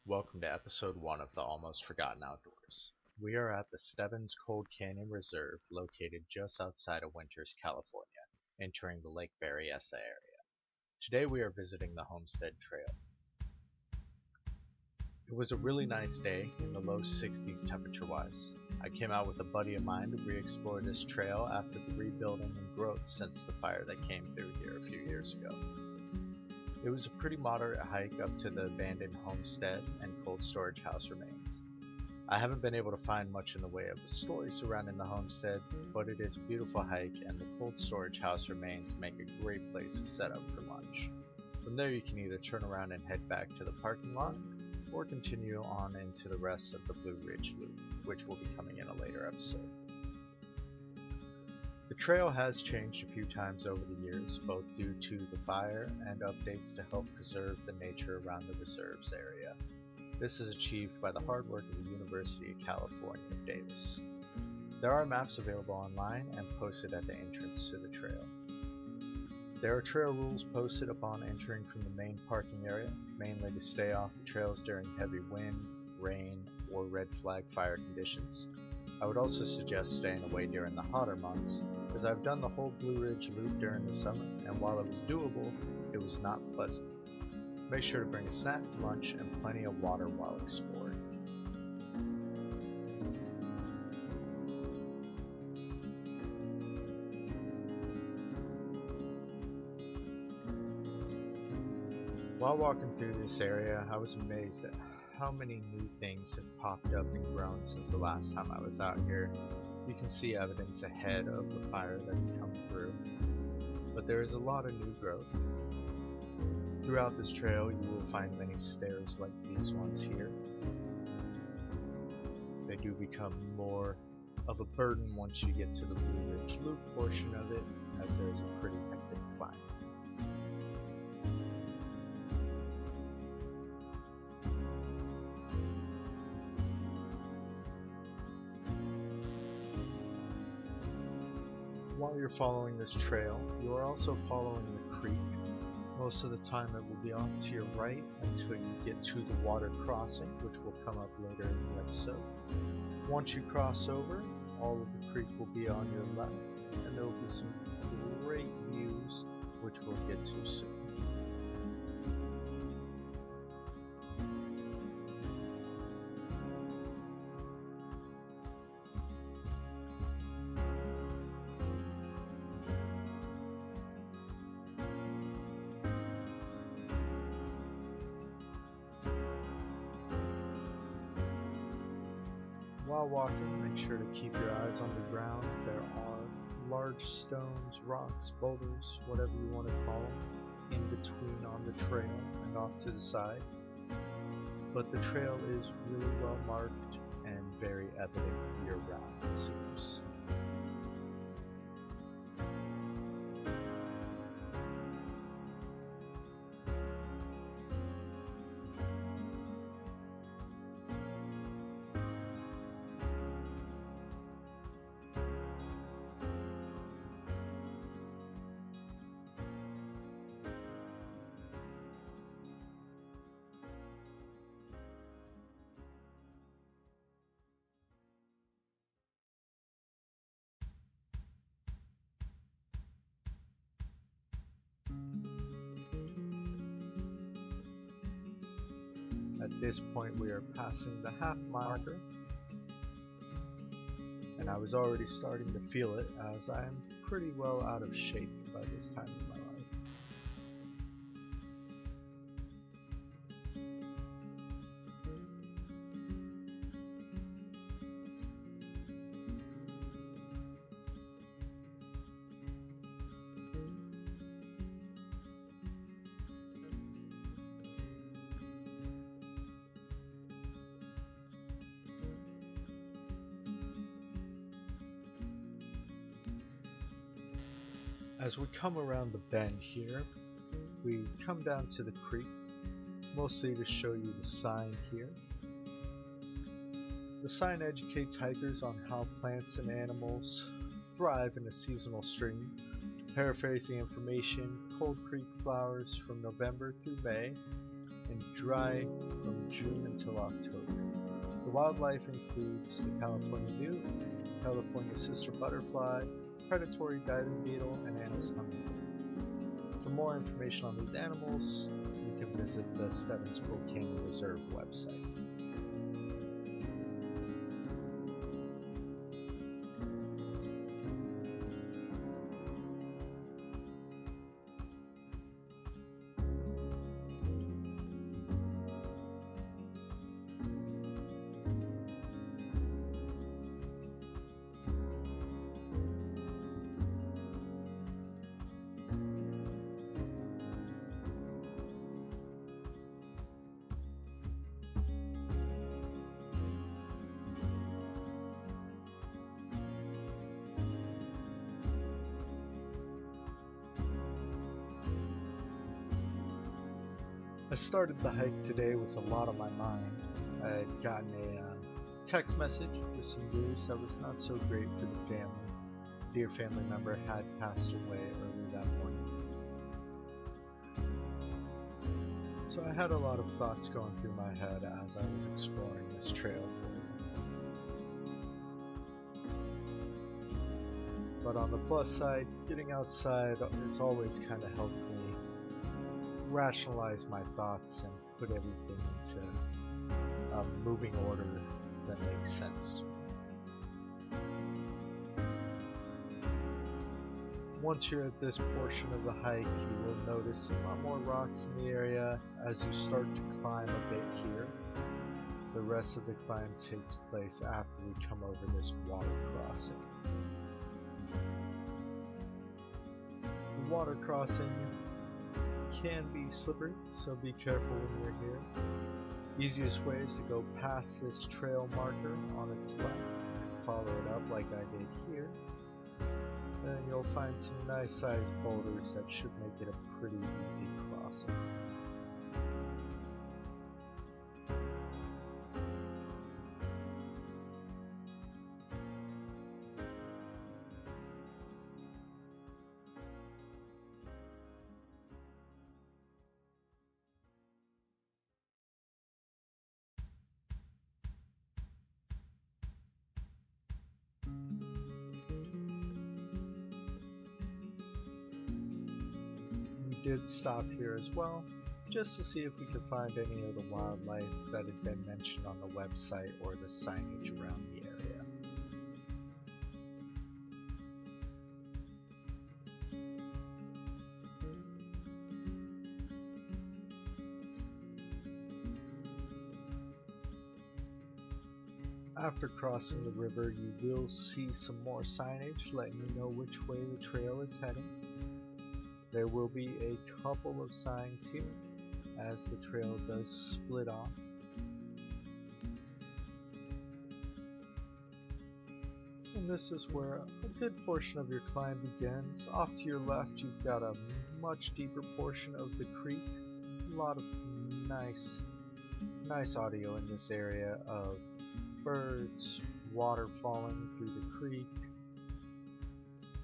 Welcome to episode 1 of the Almost Forgotten Outdoors. We are at the Stebbins Cold Canyon Reserve located just outside of Winters, California, entering the Lake Berryessa area. Today we are visiting the Homestead Trail. It was a really nice day in the low 60s temperature-wise. I came out with a buddy of mine to re-explore this trail after the rebuilding and growth since the fire that came through here a few years ago. It was a pretty moderate hike up to the abandoned homestead and cold storage house remains. I haven't been able to find much in the way of a story surrounding the homestead, but it is a beautiful hike and the cold storage house remains make a great place to set up for lunch. From there you can either turn around and head back to the parking lot, or continue on into the rest of the Blue Ridge Loop, which will be coming in a later episode. The trail has changed a few times over the years, both due to the fire and updates to help preserve the nature around the reserves area. This is achieved by the hard work of the University of California, Davis. There are maps available online and posted at the entrance to the trail. There are trail rules posted upon entering from the main parking area, mainly to stay off the trails during heavy wind, rain, or red flag fire conditions. I would also suggest staying away during the hotter months, as I've done the whole Blue Ridge Loop during the summer, and while it was doable, it was not pleasant. Make sure to bring a snack, lunch, and plenty of water while exploring. While walking through this area, I was amazed at how many new things have popped up and grown since the last time I was out here. You can see evidence ahead of the fire that had come through, but there is a lot of new growth. Throughout this trail you will find many stairs like these ones here. They do become more of a burden once you get to the Blue Ridge Loop portion of it, as there is a pretty hectic climb. While you're following this trail, you are also following the creek. Most of the time it will be off to your right until you get to the water crossing, which will come up later in the episode. Once you cross over, all of the creek will be on your left, and there will be some great views, which we'll get to soon. While walking, make sure to keep your eyes on the ground. There are large stones, rocks, boulders, whatever you want to call them, in between on the trail and off to the side. But the trail is really well marked and very evident year-round, it seems. At this point we are passing the half-mile marker, and I was already starting to feel it as I am pretty well out of shape by this time in my life. As we come around the bend here, we come down to the creek, mostly to show you the sign here. The sign educates hikers on how plants and animals thrive in a seasonal stream. To paraphrase the information, Cold Creek flowers from November through May, and dry from June until October. The wildlife includes the California newt, California sister butterfly, predatory diving beetle, and Anna's hummingbird. For more information on these animals, you can visit the Stebbins Cold Canyon Reserve website. I started the hike today with a lot on my mind. I had gotten a text message with some news that was not so great for the family. A dear family member had passed away early that morning. So I had a lot of thoughts going through my head as I was exploring this trail for you. But on the plus side, getting outside has always kind of helped me rationalize my thoughts and put everything into a moving order that makes sense. Once you're at this portion of the hike, you will notice a lot more rocks in the area as you start to climb a bit here. The rest of the climb takes place after we come over this water crossing. The water crossing can be slippery, so be careful when you're here. Easiest way is to go past this trail marker on its left and follow it up like I did here. Then you'll find some nice sized boulders that should make it a pretty easy crossing. Did stop here as well, just to see if we could find any of the wildlife that had been mentioned on the website or the signage around the area. After crossing the river, you will see some more signage letting you know which way the trail is heading. There will be a couple of signs here as the trail does split off. And this is where a good portion of your climb begins. Off to your left you've got a much deeper portion of the creek. A lot of nice audio in this area of birds, water falling through the creek,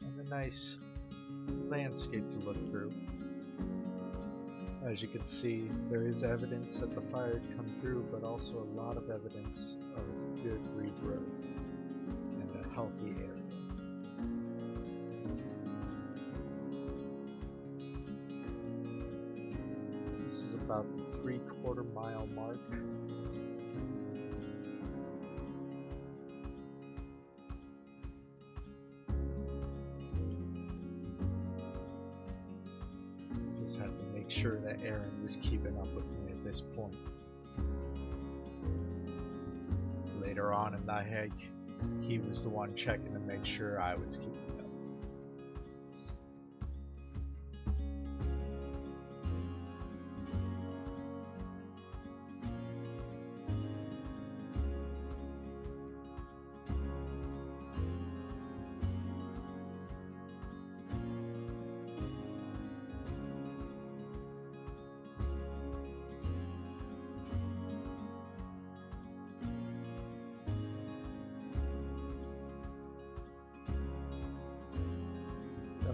and a nice landscape to look through. As you can see, there is evidence that the fire had come through, but also a lot of evidence of good regrowth and a healthy area. This is about the 3/4 mile mark. Had to make sure that Aaron was keeping up with me at this point. Later on in the hike, he was the one checking to make sure I was keeping up.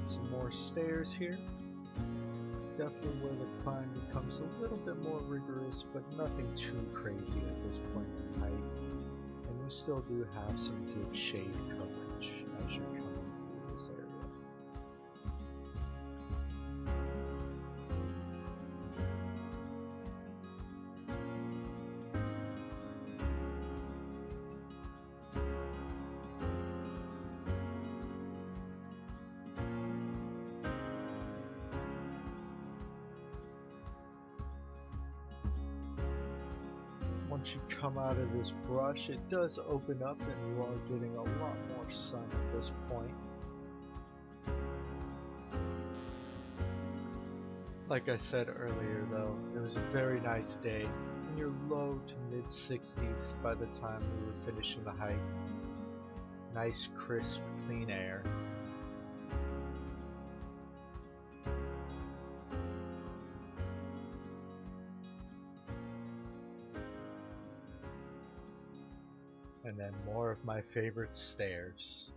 Some more stairs here. Definitely definitely where the climb becomes a little bit more rigorous, but nothing too crazy at this point in the hike. And you still do have some good shade coverage as you're coming through this area. Once you come out of this brush, it does open up and you are getting a lot more sun at this point. Like I said earlier though, it was a very nice day, in your low to mid 60s by the time we were finishing the hike. Nice crisp clean air. And then more of my favorite stairs.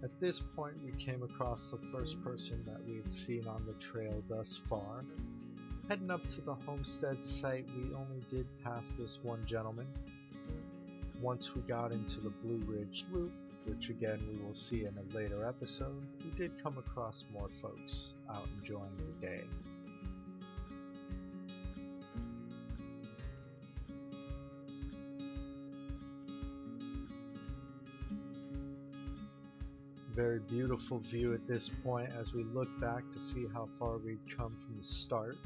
At this point, we came across the first person that we had seen on the trail thus far. Heading up to the homestead site, we only did pass this one gentleman. Once we got into the Blue Ridge Loop, which again we will see in a later episode, we did come across more folks out enjoying the day. Very beautiful view at this point as we look back to see how far we'd come from the start.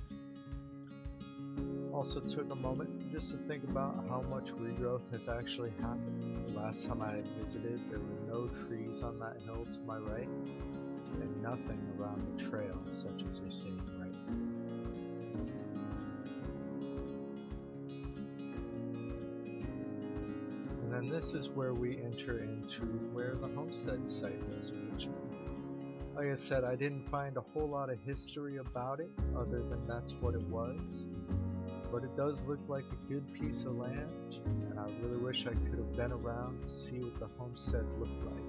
Also took a moment just to think about how much regrowth has actually happened. The last time I had visited, there were no trees on that hill to my right, and nothing around the trail such as you're seeing right now. And this is where we enter into where the homestead site was originally. Like I said, I didn't find a whole lot of history about it other than that's what it was. But it does look like a good piece of land, and I really wish I could have been around to see what the homestead looked like.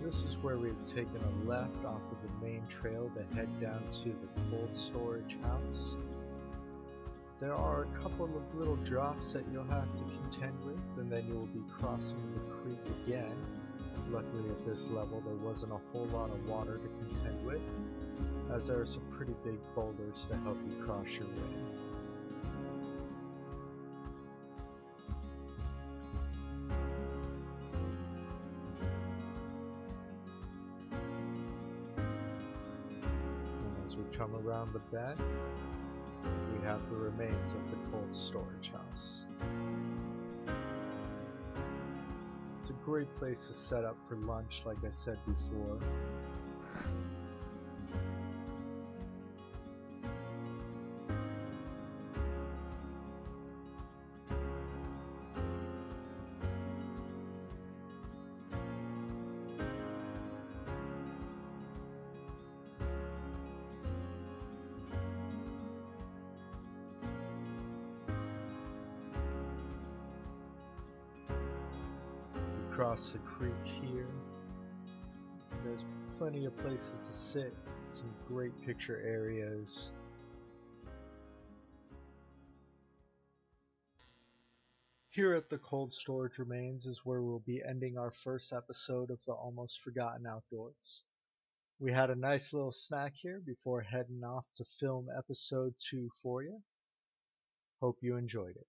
This is where we had taken a left off of the main trail to head down to the cold storage house. There are a couple of little drops that you'll have to contend with, and then you will be crossing the creek again. Luckily at this level there wasn't a whole lot of water to contend with, as there are some pretty big boulders to help you cross your way. As we come around the bend, we have the remains of the cold storage house. It's a great place to set up for lunch, like I said before. Across the creek here, there's plenty of places to sit, some great picture areas. Here at the Cold Storage Remains is where we'll be ending our first episode of the Almost Forgotten Outdoors. We had a nice little snack here before heading off to film episode 2 for you. Hope you enjoyed it.